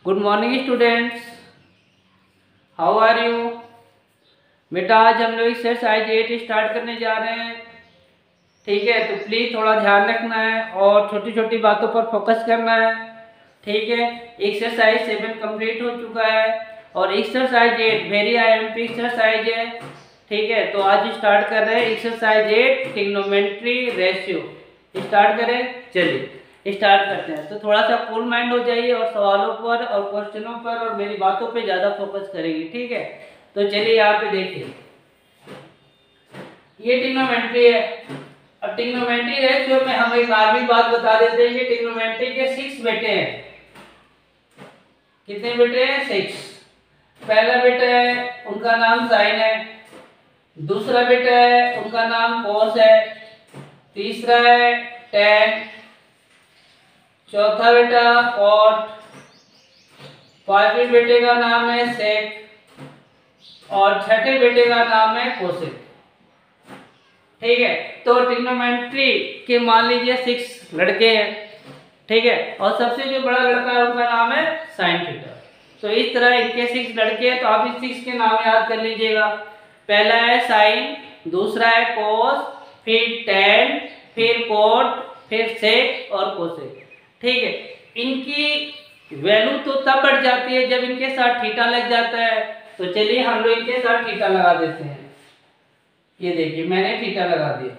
Good morning students, how are you. बेटा आज हम लोग एक्सरसाइज 8 स्टार्ट करने जा रहे हैं। ठीक है, तो प्लीज़ थोड़ा ध्यान रखना है और छोटी छोटी बातों पर फोकस करना है। ठीक है, एक्सरसाइज 7 कंप्लीट हो चुका है और एक्सरसाइज 8 वेरी आईएमपी एक्सरसाइज है। ठीक है, तो आज स्टार्ट कर रहे हैं एक्सरसाइज 8 ट्रिग्नोमेट्री रेशियो। स्टार्ट करें, चलिए स्टार्ट करते हैं। तो थोड़ा सा कूल माइंड हो जाइए और सवालों पर और क्वेश्चनों पर और मेरी बातों पे ज़्यादा फोकस करेंगे। ठीक है, तो चलिए यहाँ पे देखिए, ये ट्रिग्नोमेट्री है। अब ट्रिग्नोमेट्री रेशियो में हम एक और भी बात बता देते हैं कि ट्रिग्नोमेट्री के 6 बेटे हैं। कितने बेटे हैं? 6। पहला बेटा है उनका नाम साइन है, दूसरा बेटा है उनका नाम कोस है, तीसरा है टेन, चौथा बेटा कॉट, पांचवें बेटे का नाम है सेक और छठे बेटे का नाम है कोसेक। ठीक है, तो ट्रिग्नोमेट्री के मान लीजिए 6 लड़के हैं। ठीक है, और सबसे जो बड़ा लड़का है उनका नाम है साइन थीटा। तो इस तरह इनके 6 लड़के हैं, तो आप इस 6 के नाम याद कर लीजिएगा। पहला है साइन, दूसरा है कोस, फिर टेन, फिर कॉट, फिर सेक और कोसेक। ठीक है, इनकी वैल्यू तो तब बढ़ जाती है जब इनके साथ थीटा लग जाता है। तो चलिए हम लोग इनके साथ थीटा लगा देते हैं। ये देखिए मैंने थीटा लगा दिया।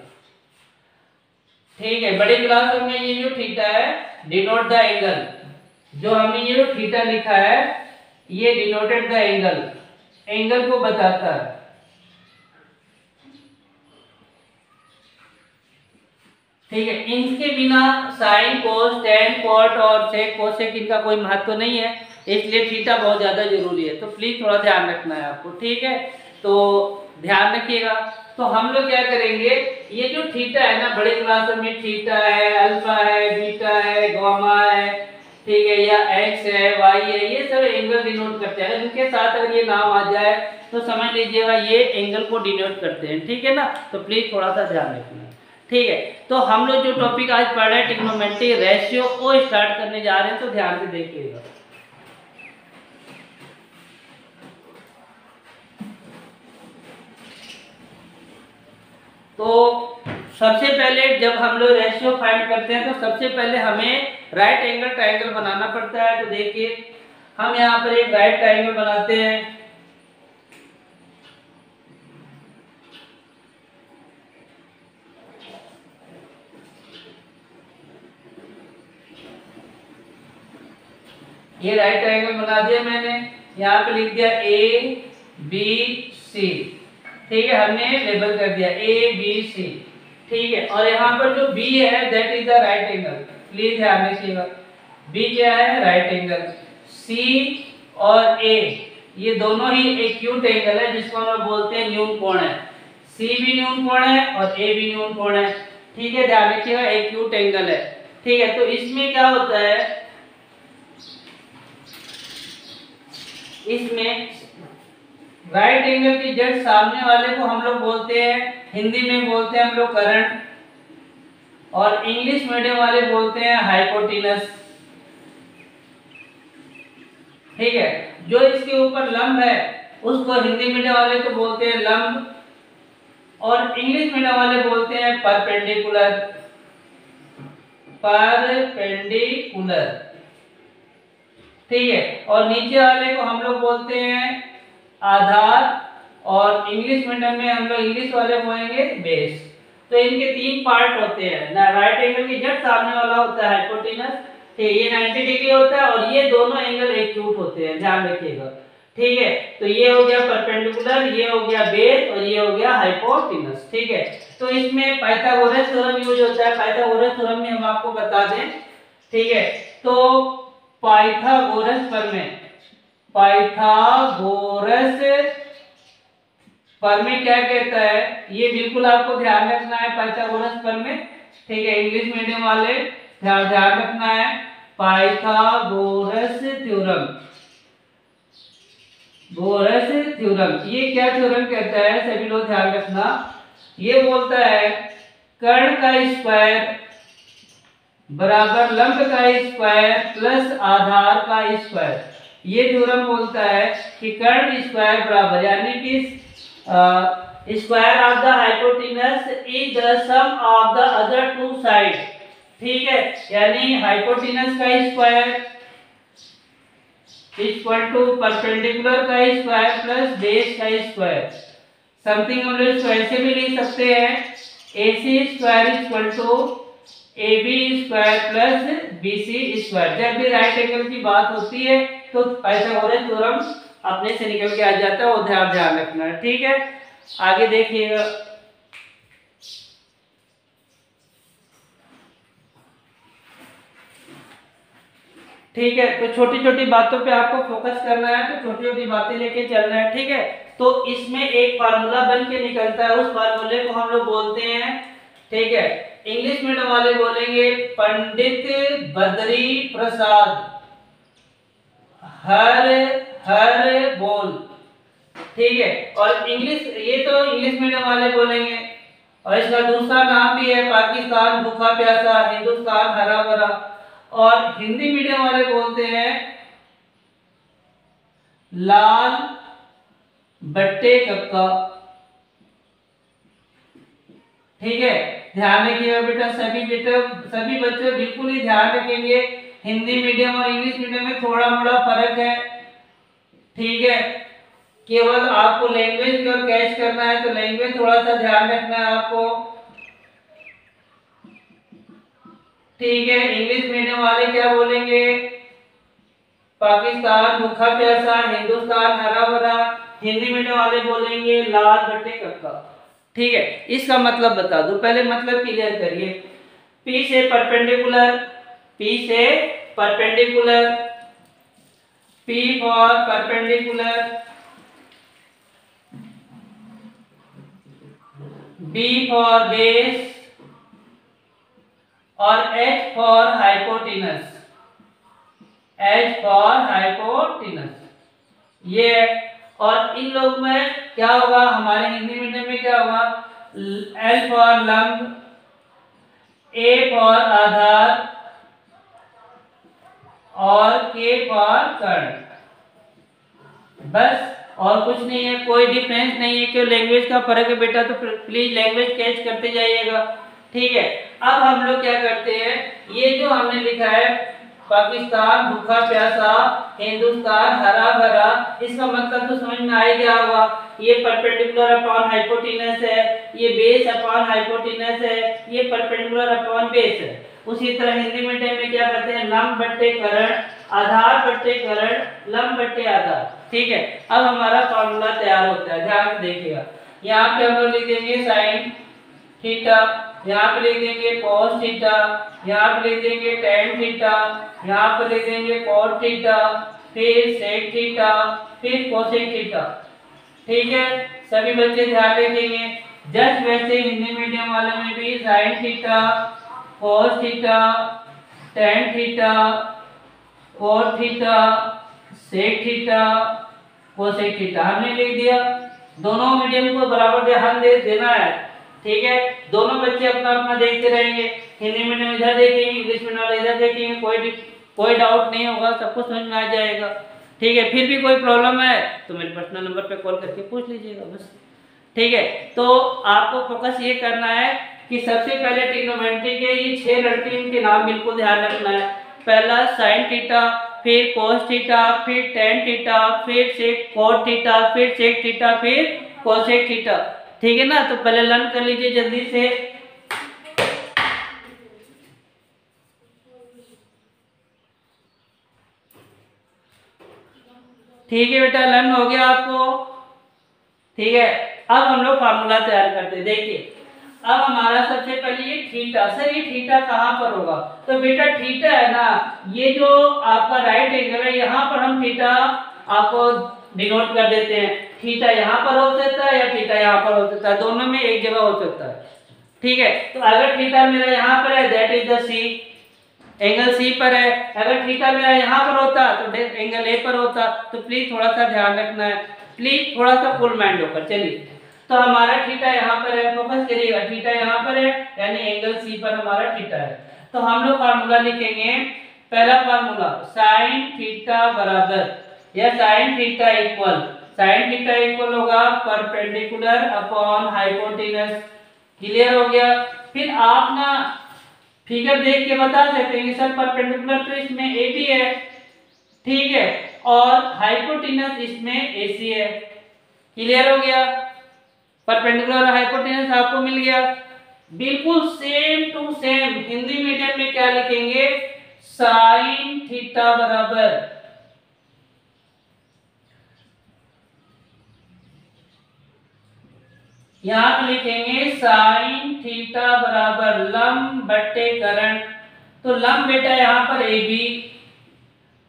ठीक है, बड़ी क्लास में ये जो थीटा है डिनोट द एंगल, जो हमने ये जो थीटा लिखा है ये डिनोटेड द एंगल, एंगल को बताता है। ठीक है, इनके बिना साइन, कोस, टेन, कॉट और सेक, कोसेक इनका कोई महत्व नहीं है, इसलिए थीटा बहुत ज्यादा जरूरी है। तो प्लीज थोड़ा ध्यान रखना है आपको। ठीक है, तो ध्यान रखिएगा। तो हम लोग क्या करेंगे, ये जो थीटा है ना, बड़े क्लास में थीटा है, अल्फा है, बीटा है, गामा है, ठीक है, या एक्स है, वाई है, ये सब एंगल डिनोट करते हैं। इनके साथ अगर ये नाम आ जाए तो समझ लीजिएगा ये एंगल को डिनोट करते हैं। ठीक है ना, तो प्लीज थोड़ा सा ध्यान रखना। ठीक है, तो हम लोग जो टॉपिक आज पढ़ रहे हैं ट्रिग्नोमेट्री रेशियो को स्टार्ट करने जा रहे हैं, तो ध्यान से देखिएगा। तो सबसे पहले जब हम लोग रेशियो फाइंड करते हैं तो सबसे पहले हमें राइट एंगल ट्रायंगल बनाना पड़ता है। तो देखिए हम यहाँ पर एक राइट ट्रायंगल बनाते हैं। ये राइट ट्रायंगल बना दिया मैंने, यहाँ पे लिख दिया ए बी सी। ठीक है, हमने लेबल कर दिया ए बी सी। ठीक है, और यहाँ पर जो बी है that is the right angle, please ध्यान रखिएगा। बी क्या है? Right angle. सी और ए ये दोनों ही एक्यूट एंगल है, जिसको हम बोलते हैं न्यून कोण है। सी भी न्यून कोण है और ए भी न्यून कोण है। ठीक है, ध्यान रखिएगा, एक्यूट एंगल है। ठीक है, तो इसमें क्या होता है, इसमें राइट एंगल की जस्ट सामने वाले को हम लोग बोलते हैं, हिंदी में बोलते हैं हम लोग करंट, और इंग्लिश मीडियम वाले बोलते हैं हाइपोटेनस। ठीक है, जो इसके ऊपर लंब है उसको हिंदी मीडियम वाले को बोलते हैं लंब और इंग्लिश मीडियम वाले बोलते हैं परपेंडिकुलर। परपेंडिकुलर। ठीक है, और नीचे वाले को हम लोग बोलते हैं आधार और इंग्लिश मीडियम में हम लोग इंग्लिश वाले बोलेंगे बेस। तो इनके 3 पार्ट होते हैं ना, राइट एंगल के जस्ट सामने वाला होता है हाइपोटेनस। ठीक, ये 90 डिग्री होता है और ये दोनों एंगल एक्यूट होते हैं, ध्यान रखिएगा। ठीक है, तो ये हो गया परपेंडिकुलर, ये हो गया बेस और ये हो गया हाइपोटेनस। ठीक है, तो इसमें पाइथागोरस थ्योरम यूज होता है। पाइथागोरस थ्योरम में हम आपको बता दें। ठीक है, तो पाइथागोरस प्रमेय, पाइथागोरस प्रमेय क्या कहता है, ये बिल्कुल आपको ध्यान रखना है। पाइथागोरस प्रमेय, ठीक है, इंग्लिश मीडियम वाले ध्यान रखना है। पाइथागोरस थ्योरम, गोरस थ्योरम, ये क्या थ्योरम कहता है, सभी लोग ध्यान रखना। ये बोलता है कर्ण का स्क्वायर बराबर लंब का स्क्वायर प्लस आधार का स्क्वायर। ये थ्योरम बोलता है कि कर्ण स्क्वायर बराबर, यानी कि square of the hypotenuse is the sum of the other two side. ठीक है, यानी हाइपोटेनस का स्क्वायर इक्वल टू परपेंडिकुलर का स्क्वायर प्लस बेस का स्क्वायर। समथिंग हम लोग इसको ऐसे भी लिख सकते हैं, AC square equal to AB square plus BC square. जब भी राइट एंगल की बात होती है तो पाइथागोरस थ्योरम अपने से निकल के आ जाता है, वो ध्यान रखना है। ठीक है, आगे देखिएगा। ठीक है, तो छोटी छोटी बातों पे आपको फोकस करना है, तो छोटी छोटी बातें लेके चलना है। ठीक है, तो इसमें एक फार्मूला बन के निकलता है, उस फार्मूले को हम लोग बोलते हैं, ठीक है, इंग्लिश मीडियम वाले बोलेंगे पंडित बद्री प्रसाद हर हर बोल। ठीक है, और इंग्लिश, ये तो इंग्लिश मीडियम वाले बोलेंगे, और इसका दूसरा नाम भी है पाकिस्तान भूखा प्यासा, हिंदुस्तान हरा भरा। और हिंदी मीडियम वाले बोलते हैं लाल बट्टे कक्का। ठीक है, ध्यान रखिएगा बेटा, सभी बच्चे बिल्कुल ही ध्यान रखेंगे। हिंदी मीडियम और इंग्लिश मीडियम में थोड़ा मोड़ा फर्क है। ठीक है, केवल आपको लैंग्वेज की ओर कैच करना है, तो लैंग्वेज थोड़ा सा ध्यान रखना है आपको। ठीक है, इंग्लिश मीडियम वाले क्या बोलेंगे, पाकिस्तान भूखा प्यासा, हिंदुस्तान हरा भरा। हिंदी मीडियम वाले बोलेंगे लाल बट्टे कक्का। ठीक है, इसका मतलब बता दो, पहले मतलब क्लियर करिए। P से परपेंडिकुलर, P से perpendicular, P for perpendicular, B for base, और H for hypotenuse, H for hypotenuse. ये, और इन लोग में क्या होगा, हमारे हिंदी मीडियम में क्या होगा, L फॉर लंब, A फॉर आधार, और K फॉर कर्ण। बस, और कुछ नहीं है, कोई डिफरेंस नहीं है, क्यों लैंग्वेज का फर्क है बेटा, तो प्लीज लैंग्वेज कैच करते जाइएगा। ठीक है, अब हम लोग क्या करते हैं, ये जो हमने लिखा है पाकिस्तान भूखा प्यासा, हिंदुस्तान हरा भरा, इसका मतलब तो समझ में आ ही गया होगा। ये परपेंडिकुलर अपॉन हाइपोटेनस है, ये बेस अपॉन हाइपोटेनस है, ये परपेंडिकुलर अपॉन बेस है। उसी तरह हिंदी मीडियम में क्या करते हैं, लंब बट्टे कर्ण, आधार बट्टे कर्ण, लंब बट्टे आधार। ठीक है, अब हमारा फॉर्मूला तैयार होता है, ध्यान से देखिएगा। यहाँ पे हम लोग लिख देंगे साइन थीटा, यहाँ पे लिख देंगे cos थीटा, यहाँ पे लिख देंगे tan थीटा, यहाँ पे लिख देंगे cot थीटा, फिर sec थीटा, फिर cosec थीटा। ठीक है, सभी बच्चे ध्यान रखेंगे। जस्ट वैसे हिंदी मीडियम वाले में भी sin theta, cos theta, tan theta, cot theta, sec theta, cosec theta हमने लिख दिया। दोनों मीडियम को बराबर ध्यान देना है। ठीक है, दोनों बच्चे अपना अपना देखते रहेंगे, हिंदी मीडियम इधर देखेंगे, इंग्लिश मीडियम वाले इधर देखेंगे, कोई डाउट नहीं होगा, सबको समझ में आ जाएगा। ठीक है, फिर भी कोई प्रॉब्लम है तो मेरे पर्सनल नंबर पे कॉल करके पूछ लीजिएगा बस। ठीक है, तो आपको फोकस ये करना है कि सबसे पहले ट्रिग्नोमेट्री के ये 6 लड़के, इनके नाम बिल्कुल ध्यान रखना है। पहला साइन थीटा, फिर cos थीटा, फिर tan थीटा, फिर sec cot थीटा, फिर sec थीटा, फिर cosec थीटा। ठीक है ना, तो पहले लर्न कर लीजिए जल्दी से। ठीक है बेटा, लर्न हो गया आपको। ठीक है, अब हम लोग फार्मूला तैयार करते हैं। देखिए, अब हमारा सबसे पहले ये थीटा, सर ये थीटा कहाँ पर होगा, तो बेटा थीटा है ना, ये जो आपका राइट एंगल है, यहाँ पर हम थीटा आपको डिनोट कर देते हैं। थीटा यहाँ पर हो सकता है या थीटा यहाँ पर हो सकता है, दोनों में एक जगह हो सकता है। ठीक है, तो अगर थीटा मेरा यहाँ पर है, that is the C, angle C पर है। अगर थीटा मेरा यहाँ पर होता तो एंगल ए पर होता। तो प्लीज थोड़ा सा ध्यान रखना है, प्लीज थोड़ा सा फुल माइंड होकर चलिए। तो हमारा थीटा यहाँ पर है, फोकस करिएगा, थीटा यहाँ पर है, यानी एंगल सी पर हमारा थीटा है। तो हम लोग फार्मूला लिखेंगे, पहला फार्मूला साइन थीटा बराबर या साइन थीटा इक्वल होगा परपेंडिकुलर अपॉन हाइपोटेनस। क्लियर हो गया। फिर आप ना फिगर देख के बता सकते हैं कि सर परपेंडिकुलर तो इसमें ए बी है, ठीक है, और हाइपोटेनस इसमें एसी है। क्लियर हो गया। परपेंडिकुलर और हाइपोटेनस आपको मिल गया। बिल्कुल same to same Hindi medium में क्या लिखेंगे, साइन थीटा बराबर यहां पे लिखेंगे साइन थीटा बराबर लंब बट्टे करण। तो लंब बेटा यहाँ पर ए बी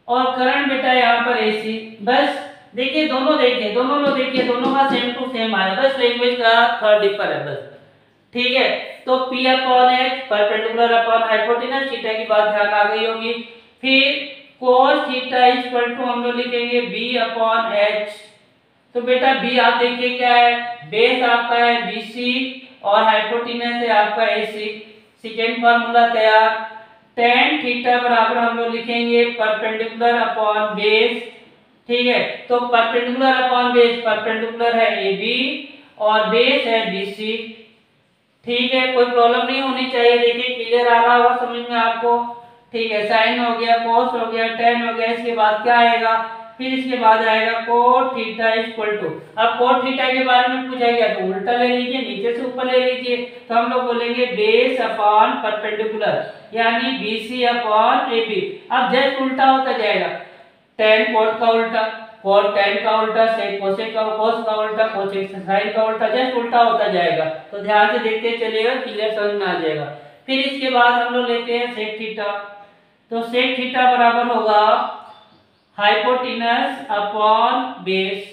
और करण बेटा यहाँ पर ए सी। बस देखिए दोनों दोनों का सेम टू सेम आया, बस लैंग्वेज का थोड़ा डिफर है बस। ठीक है, तो P upon H perpendicular upon hypotenuse, theta की बात ध्यान आ गई होगी। फिर cos थीटा इक्वल टू हम लोग लिखेंगे B अपॉन H। तो बेटा B आप देखिए क्या है, बेस आपका है BC और हाइपोटेनस है आपका AC। सेकेंड फार्मूला तैयार। tan थीटा बराबर हम लोग लिखेंगे परपेंडिकुलर अपॉन बेस। ठीक है, तो परपेंडिकुलर अपॉन बेस, परपेंडिकुलर है AB और बेस है BC। ठीक है, कोई प्रॉब्लम नहीं होनी चाहिए। देखिए क्लियर आ रहा होगा समझ में आपको। ठीक है, साइन हो गया, कॉस हो गया, टेन हो गया। इसके बाद क्या आएगा, फिर इसके बाद आएगा कोट थीटा इक्वल टू। अब कोट थीटा के बारे में पूछा गया तो उल्टा ले लीजिए, नीचे से ऊपर ले लीजिए। तो हम लोग बोलेंगे बेस अपॉन परपेंडिकुलर यानी BC अपॉन AB। अब जस्ट उल्टा होता जाएगा, टेन कोट का उल्टा, कोट टेन का उल्टा, सेक कोसेक का, कोस का उल्टा, कोसेक साइन का उल्टा, जस्ट उल्टा होता जाएगा। तो ध्यान से देखते चलिएगा, क्लियर समझ में आ जाएगा। फिर इसके बाद हम लोग लेते हैं सेक थीटा। तो सेक थीटा बराबर होगा हाइपोटेनस अपॉन बेस।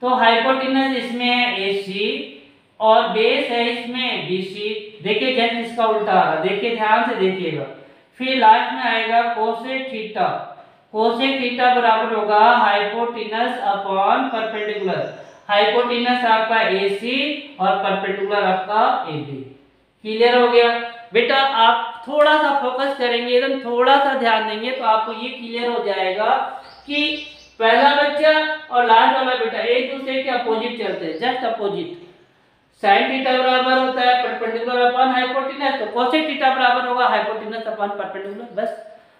तो हाइपोटेनस इसमें है AC और बेस है इसमें BC। देखिए जस्ट इसका उल्टा आ रहा, देखिए ध्यान से देखिएगा। फिर लास्ट में आएगा कोसेक थीटा। कोसेक थीटा बराबर होगा हाइपोटेनस अपॉन परपेंडिकुलर। हाइपोटेनस आपका AC और परपेंडिकुलर आपका AB। क्लियर हो गया बेटा। आप थोड़ा सा फोकस करेंगे, एकदम थोड़ा सा ध्यान देंगे तो आपको ये क्लियर हो जाएगा कि पहला बच्चा और लास्ट वाला बेटा एक दूसरे के अपोजिट चलते हैं, जस्ट अपोजिट। साइन थीटा बराबर होता है परपेंडिकुलर अपॉन हाइपोटेनस, तो कोसेक थीटा बराबर होगा हाइपोटेनस अपॉन परपेंडिकुलर। बस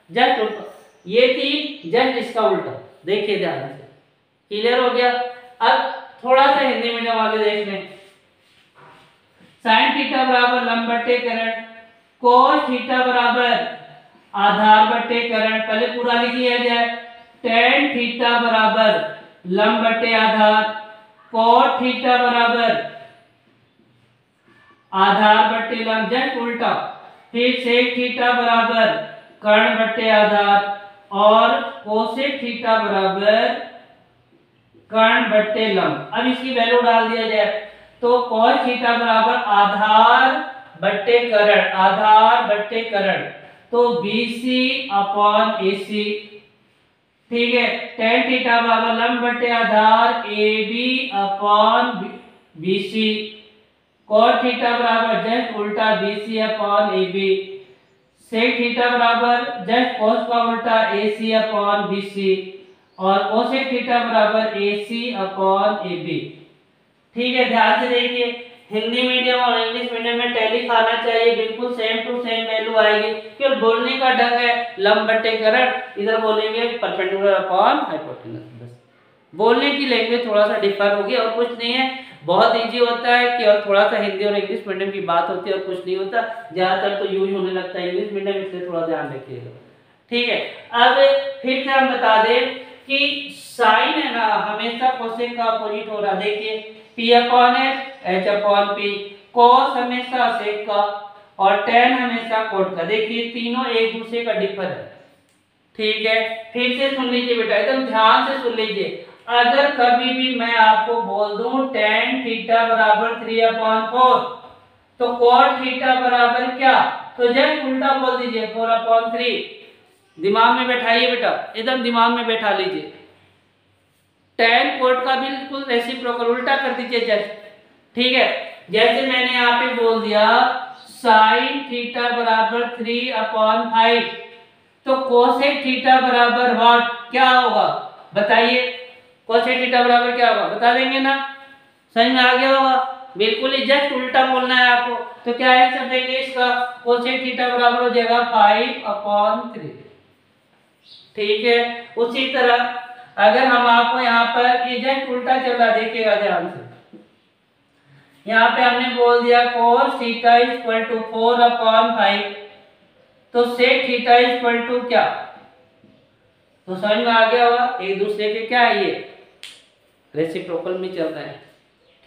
जस्ट उल्टा, ये तीन जस्ट इसका उल्टा। देखिए ध्यान से, क्लियर हो गया। अब थोड़ा सा हिंदी मीडियम वाले देख लें। साइन थीटा बराबर लंब बट्टे करण, कोस थीटा बराबर आधार बट्टे करण। पहले पूरा लिख लिया जाए। टेन थीटा बराबर लंब बट्टे आधार, कोट थीटा बराबर आधार बट्टे लंब, जस्ट उल्टा। फिर सेक थीटा बराबर कर्ण बट्टे आधार और कोसेक थीटा बराबर कर्ण बट्टे लंब। अब इसकी वैल्यू डाल दिया जाए तो cos थीटा बराबर आधार बट्टे कर्ण, आधार बट्टे कर्ण, तो BC अपॉन AC। ठीक है, tan थीटा बराबर लंब बट्टे आधार AB upon BC। cos theta बराबर जस्ट उल्टा BC upon AB। sec theta बराबर जस्ट cos का उल्टा AC अपॉन BC और cosec थीटा बराबर AC अपॉन AB। ठीक है, ध्यान से देखिए। हिंदी मीडियम और इंग्लिश मीडियम में टैली खाना चाहिए, बिल्कुल सेम टू सेम वैल्यू आएगी। केवल बोलने का ढंग है लंब बट्टे करण, इधर बोलेंगे परपेंडिकुलर अपॉन हाइपोटेनस। बस बोलने की लैंग्वेज थोड़ा सा डिफर होगी और कुछ नहीं है। बहुत इजी होता है कि और थोड़ा सा हिंदी और इंग्लिश मीडियम की बात होती है और कुछ नहीं होता। ज्यादातर तो यूज होने लगता है इंग्लिश मीडियम, इसलिए थोड़ा ध्यान रखिएगा। ठीक है, अब फिर से हम बता दें कि साइन है ना हमेशा कोसेक का अपोजिट हो रहा। देखिए P upon H upon P, cos हमेशा सेक का और tan हमेशा कोट का। देखिए तीनों एक दूसरे का डिफर है। ठीक है, फिर से सुन लीजिए बेटा, एकदम ध्यान से सुन लीजिए। अगर कभी भी मैं आपको बोल दूं tan थीटा बराबर 3/4 तो cot थीटा बराबर क्या, तो जस्ट उल्टा बोल दीजिए 4/3। दिमाग में बैठाइए बेटा, एकदम दिमाग में बैठा लीजिए। tan कोट का बिल्कुल रेसिप्रोकल उल्टा कर दीजिए जस्ट। ठीक है, जैसे मैंने यहाँ पे बोल दिया sin थीटा बराबर 3/5 तो कोसेक थीटा बराबर व्हाट क्या होगा बताइए कोसेक थीटा बराबर क्या होगा, बता देंगे ना, समझ में आ गया होगा। बिल्कुल ही जस्ट उल्टा बोलना है आपको। तो क्या आंसर देंगे इसका, कोसेक थीटा बराबर हो जाएगा 5/3। ठीक है। उसी तरह अगर हम आपको यहाँ पर ये जस्ट उल्टा चल रहा देखिएगा ध्यान से, यहाँ पे हमने बोल दिया cos थीटा इक्वल टू 4/5, तो sec थीटा इक्वल टू क्या, तो समझ में आ गया होगा एक दूसरे के क्या है, ये रेसिप्रोकल में चल रहे हैं।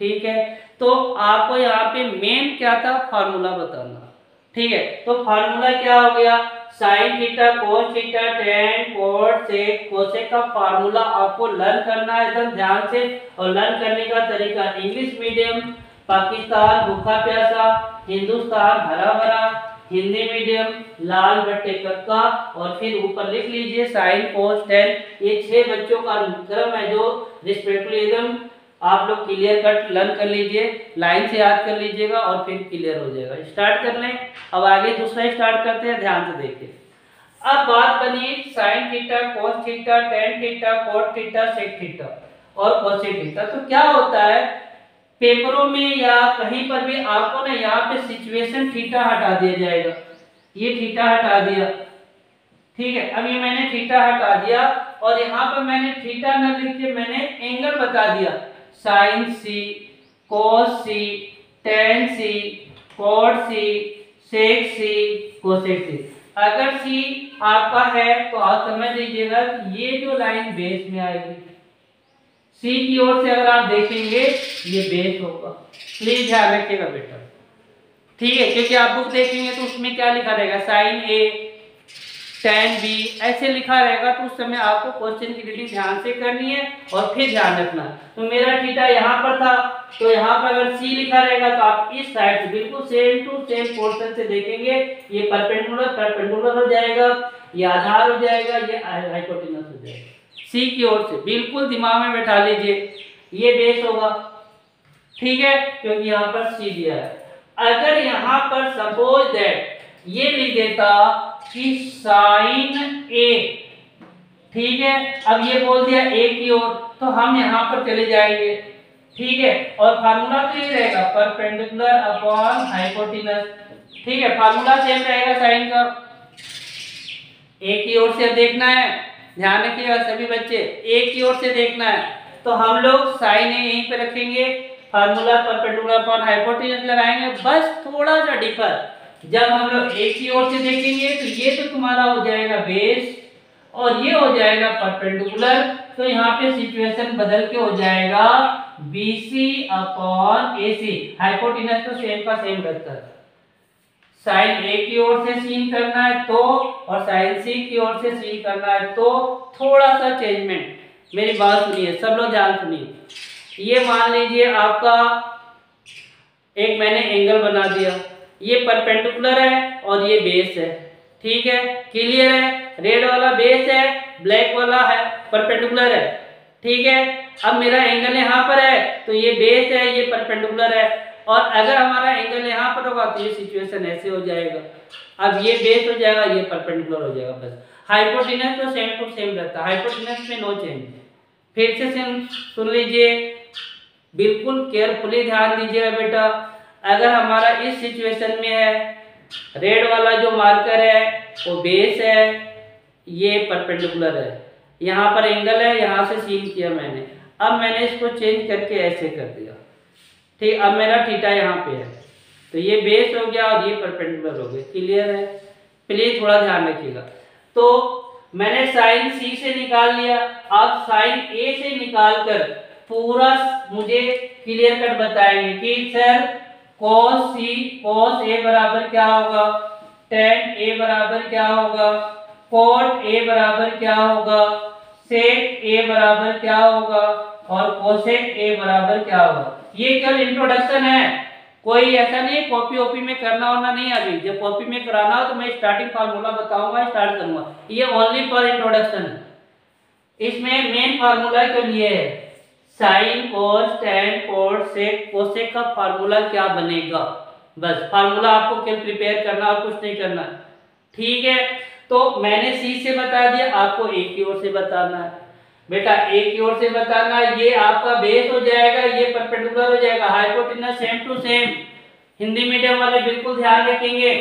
ठीक है। तो आपको यहाँ पे मेन क्या था, फार्मूला बताना। ठीक है। तो फार्मूला क्या हो गया, sine theta cos theta tan cot sec cosec का फार्मूला आपको लर्न करना है एकदम ध्यान से। और लर्न करने का तरीका, इंग्लिश मीडियम पाकिस्तान भूखा प्यासा, हिंदुस्तान हरा भरा, हिंदी मीडियम लाल बट्टे कक्का, और फिर ऊपर लिख लीजिए साइन कोस टेन। ये 6 बच्चों का क्रम है जो रिस्पेक्टिवली एकदम आप लोग क्लियर कट लर्न कर लीजिए, लाइन से याद कर लीजिएगा और फिर क्लियर हो जाएगा। स्टार्ट कर लें। अब आगे दूसरा स्टार्ट करते हैं, ध्यान से देखिए। अब बात बनी sine theta cos theta tan theta cot theta sec theta और कोसेक थीटा। तो क्या होता है पेपरों में या कहीं पर भी आपको ना यहाँ पे सिचुएशन थीटा हटा दिया जाएगा, ये थीटा हटा दिया। ठीक है। अब ये मैंने थीटा हटा दिया और यहाँ पर मैंने थीटा न लिख के मैंने एंगल बता दिया, साइन सी कोस सी टेन सी कोट सी सेक सी कोसेक सी। अगर सी आपका है तो आप समझ लीजिएगा ये जो लाइन बेस में आएगी, सी की ओर से अगर आप देखेंगे ये बेस होगा। प्लीज ध्यान रखिएगा बेटा। ठीक है। क्योंकि आप बुक देखेंगे तो उसमें क्या लिखा रहेगा, साइन ए tan b ऐसे लिखा रहेगा। तो उस समय आपको क्वेश्चन की रीडिंग ध्यान से करनी है और फिर ध्यान रखना। तो मेरा थीटा यहाँ पर था, तो यहाँ पर अगर c लिखा रहेगा तो आप इस साइड से बिल्कुल सेम टू सेम पोर्शन से देखेंगे, ये परपेंडिकुलर हो जाएगा, ये आधार हो जाएगा, ये हाइपोटेनस हो जाएगा। c की ओर से बिल्कुल दिमाग में बैठा लीजिए, ये बेस होगा। ठीक है। क्योंकि यहाँ पर c दिया है। अगर यहाँ पर सपोज दैट ये लिख देता कि साइन ए, ठीक है, अब ये बोल दिया ए की ओर, तो हम यहाँ पर चले जाएंगे। ठीक है। और फार्मूला तो ये रहेगा परपेंडिकुलर अपॉन हाइपोटेनस। ठीक है। फार्मूला सेम रहेगा साइन का, ए की ओर से देखना है, ध्यान रखिएगा सभी बच्चे, ए की ओर से देखना है। तो हम लोग साइन ए यहीं पे रखेंगे, फार्मूला परपेंडिकुलर अपॉन हाइपोटेनस लगाएंगे। बस थोड़ा सा डिफर, जब हम लोग ए की ओर से देखेंगे तो ये तो तुम्हारा हो जाएगा बेस और ये हो जाएगा परपेंडिकुलर। तो यहाँ पे सिचुएशन बदल के हो जाएगा BC अपॉन AC। हाइपोटेनस तो सेम का सेम रहता है, साइन ए की ओर से सीन करना है तो, और साइन सी की ओर से सीन करना है तो थोड़ा सा चेंजमेंट। मेरी बात सुनिए सब लोग, ध्यान सुनिए। ये मान लीजिए आपका एक मैंने एंगल बना दिया, ये परपेंडिकुलर है और ये बेस है। ठीक है। क्लियर है। रेड वाला बेस है, ब्लैक वाला है परपेंडिकुलर है। ठीक है। अब मेरा एंगल यहाँ पर है तो ये बेस है, ये परपेंडिकुलर है। और अगर हमारा एंगल यहाँ पर होगा तो ये सिचुएशन ऐसे हो जाएगा, अब ये बेस हो जाएगा, ये परपेंडिकुलर हो जाएगा। बस हाइपोटेनस तो सेम टू सेम रहता है, हाइपोटेनस में नो चेंज। फिर से सुन लीजिए, बिल्कुल केयरफुली ध्यान दीजिएगा बेटा। अगर हमारा इस सिचुएशन में है, रेड वाला जो मार्कर है वो बेस है, ये परपेंडिकुलर है, यहाँ पर एंगल है, यहाँ से सीन किया मैंने। अब मैंने इसको चेंज करके ऐसे कर दिया। ठीक। अब मेरा थीटा यहाँ पे है तो ये बेस हो गया और ये परपेंडिकुलर हो गया। क्लियर है। प्लीज थोड़ा ध्यान रखिएगा। तो मैंने साइन सी से निकाल लिया, अब साइन ए से निकाल कर पूरा मुझे क्लियर कट बताएंगे कि सर cos ए बराबर क्या होगा, tan ए बराबर क्या होगा, cot ए बराबर क्या होगा, sec ए बराबर क्या होगा और cosec ए बराबर क्या होगा। ये केवल इंट्रोडक्शन है, कोई ऐसा नहीं कॉपी ओपी में करना होना नहीं। अभी जब कॉपी में कराना हो तो मैं स्टार्टिंग फार्मूला बताऊंगा, स्टार्ट करूंगा। ये ओनली फॉर इंट्रोडक्शन है। इसमें मेन फार्मूला के लिए है sine cos tan cot sec cosec का फार्मूला क्या बनेगा, बस फार्मूला आपको केवल प्रिपेयर करना और कुछ नहीं करना। ठीक है। तो मैंने सी से बता दिया, आपको ए की ओर से बताना है। बेटा एक की ओर से बताना, ये आपका बेस हो जाएगा, ये परपेंडिकुलर हो जाएगा, hypotenuse same to same. Hindi medium वाले बिल्कुल ध्यान रखेंगे।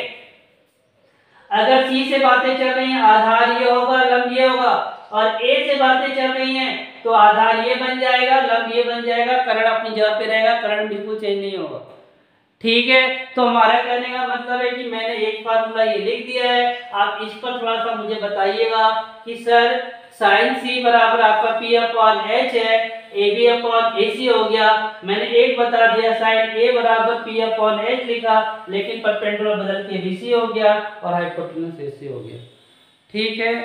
अगर सी से बातें चल रही हैं आधार ये होगा, लंब ये होगा, और ए से बातें चल रही हैं तो आधार ये बन जाएगा, लंब ये बन जाएगा, कर्ण अपनी जगह पे रहेगा, कर्ण बिल्कुल चेंज नहीं होगा। ठीक है, तो हमारा कहने का मतलब है कि मैंने एक फार्मूला ये लिख दिया है, आप इस पर थोड़ा सा मुझे बताइएगा कि सर साइन सी बराबर आपका पी अपॉन एच है, ए बी अपॉन ए सी हो गया। मैंने एक बता दिया साइन ए बराबर पी अपॉन एच लिखा, लेकिन परपेंडिकुलर बदल के बी सी हो गया और हाइपोटेनस ए सी हो गया। ठीक है,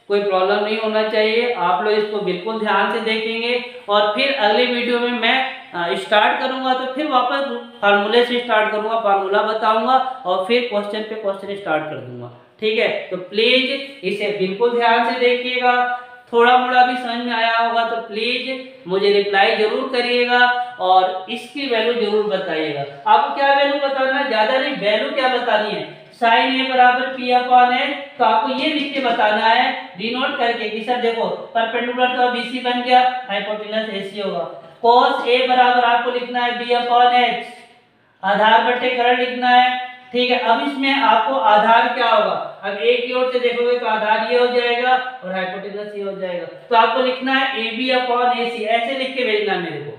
कोई प्रॉब्लम नहीं होना चाहिए। आप लोग इसको बिल्कुल ध्यान से देखेंगे और फिर अगले वीडियो में मैं स्टार्ट करूंगा तो फिर वापस फार्मूले से स्टार्ट करूंगा, फार्मूला बताऊंगा और फिर क्वेश्चन पे क्वेश्चन स्टार्ट कर दूंगा। ठीक है, तो प्लीज इसे बिल्कुल ध्यान से देखिएगा। थोड़ा मोड़ा भी समझ में आया होगा तो प्लीज मुझे रिप्लाई जरूर करिएगा और इसकी वैल्यू जरूर बताइएगा। आपको क्या वैल्यू बताना है, ज्यादा नहीं, वैल्यू क्या बतानी है। साइन ए बराबर पी अपॉन ए, तो आपको ये लिख के बताना है डिनोट करके कि सर देखो परपेंडिकुलर तो बीसी बन गया, हाइपोटेनस एसी होगा। cos ए बराबर आपको लिखना है बी अपॉन एच, आधार बटे कर्ण लिखना है। ठीक है, अब इसमें आपको आधार क्या होगा, अब एक की ओर से देखोगे तो आधार ये हो जाएगा और हाइपोटेनस ये हो जाएगा, तो आपको लिखना है ए बी अपॉन ए सी, ऐसे लिख के भेजना मेरे को।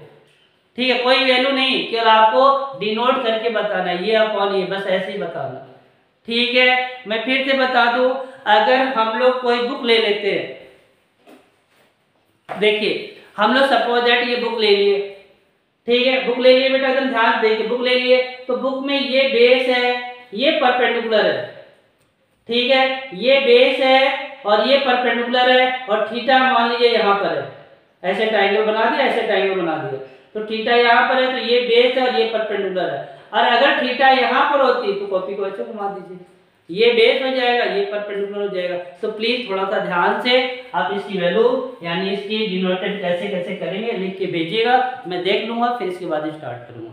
ठीक है, कोई वैल्यू नहीं, केवल आपको डिनोट करके बताना है, ये अपॉन ये, बस ऐसे ही बताना। ठीक है, मैं फिर से बता दूं, अगर हम लोग कोई बुक ले लेते हैं, देखिए हम लोग सपोज दैट ये बुक ले लिए, ठीक है, बुक ले लिए बेटा, एकदम ध्यान देखिए, बुक ले लिए तो बुक में ये बेस है, ये परपेंडिकुलर है। ठीक है, ये बेस है और ये परपेंडिकुलर है और थीटा मान लीजिए यहाँ पर है, ऐसे ट्रायंगल बना दिया, ऐसे ट्रायंगल बना दिया, तो थीटा यहाँ पर है तो ये बेस है और ये परपेंडिकुलर है। और अगर थीटा यहाँ पर होती तो कॉपी को ऐसे घुमा दीजिए, ये बेस हो जाएगा, ये परपेंडिकुलर हो जाएगा। तो प्लीज थोड़ा सा ध्यान से आप इसकी वैल्यू यानी इसकी डिनोटेड कैसे कैसे करेंगे लिख के भेजिएगा, मैं देख लूंगा फिर इसके बाद स्टार्ट करूंगा।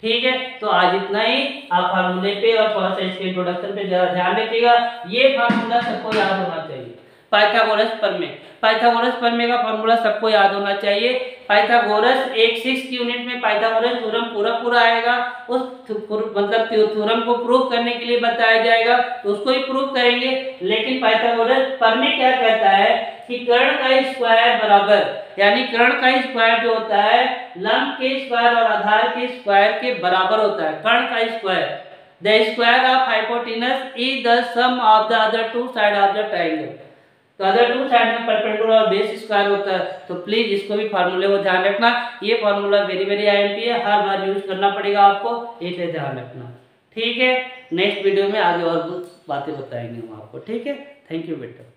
ठीक है, तो आज इतना ही। आप फार्मूले पे और थोड़ा सा इसके इंट्रोडक्शन पे जरा ध्यान रखिएगा। ये फार्मूला सबको याद होना चाहिए, पाइथागोरस प्रमेय, पाइथागोरस प्रमेय का फार्मूला सबको याद होना चाहिए। पाइथागोरस एक 6 की यूनिट में पाइथागोरस थ्योरम पूरा आएगा, उस मतलब थ्योरम को प्रूव करने के लिए बताया जाएगा, तो उसको ही प्रूव करेंगे। लेकिन पाइथागोरस प्रमेय क्या कहता है कि कर्ण का स्क्वायर बराबर, यानी कर्ण का स्क्वायर जो होता है लंब के स्क्वायर और आधार के स्क्वायर के बराबर होता है। कर्ण का square, the square of hypotenuse is the sum of the other two side of the triangle, तो अदर टू साइड में परपेंडिकुलर और बेस स्क्वायर होता है। तो प्लीज इसको भी फार्मूले को ध्यान रखना, ये फार्मूला वेरी आईएमपी है, हर बार यूज करना पड़ेगा आपको, इसे ध्यान रखना। ठीक है, नेक्स्ट वीडियो में आगे और बातें बताएंगे हम आपको। ठीक है, थैंक यू बेटा।